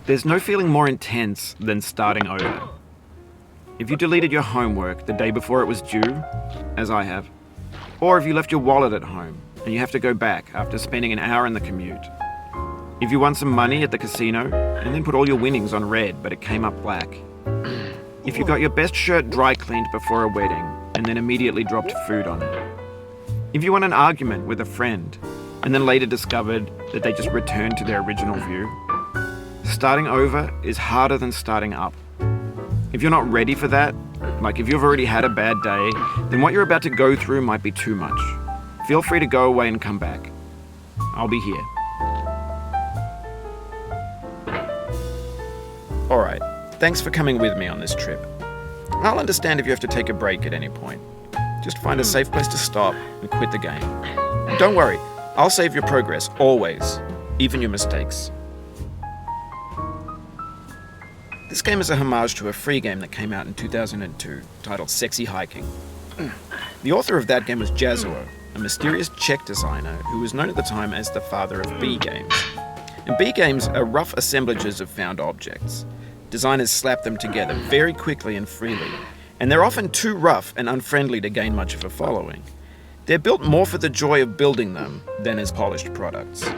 There's no feeling more intense than starting over. If you deleted your homework the day before it was due, as I have, or if you left your wallet at home and you have to go back after spending an hour in the commute. If you won some money at the casino and then put all your winnings on red but it came up black. If you got your best shirt dry cleaned before a wedding and then immediately dropped food on it. If you won an argument with a friend and then later discovered that they just returned to their original view. Starting over is harder than starting up. If you're not ready for that, like if you've already had a bad day, then what you're about to go through might be too much. Feel free to go away and come back. I'll be here. Alright, thanks for coming with me on this trip. I'll understand if you have to take a break at any point. Just find a safe place to stop and quit the game. And don't worry, I'll save your progress, always, even your mistakes. This game is a homage to a free game that came out in 2002, titled Sexy Hiking. The author of that game was Jazuo, a mysterious Czech designer who was known at the time as the father of B games. And B games are rough assemblages of found objects. Designers slap them together very quickly and freely, and they're often too rough and unfriendly to gain much of a following. They're built more for the joy of building them than as polished products.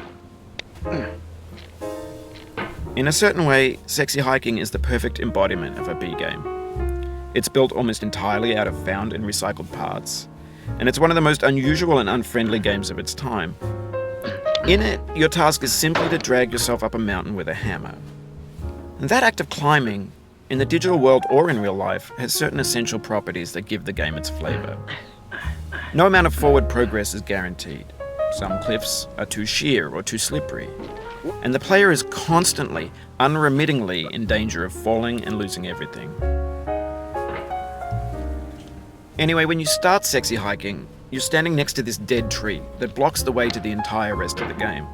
In a certain way, Sexy Hiking is the perfect embodiment of a B game. It's built almost entirely out of found and recycled parts, and it's one of the most unusual and unfriendly games of its time. In it, your task is simply to drag yourself up a mountain with a hammer. And that act of climbing, in the digital world or in real life, has certain essential properties that give the game its flavor. No amount of forward progress is guaranteed. Some cliffs are too sheer or too slippery. And the player is constantly, unremittingly in danger of falling and losing everything. Anyway, when you start Sexy Hiking, you're standing next to this dead tree that blocks the way to the entire rest of the game.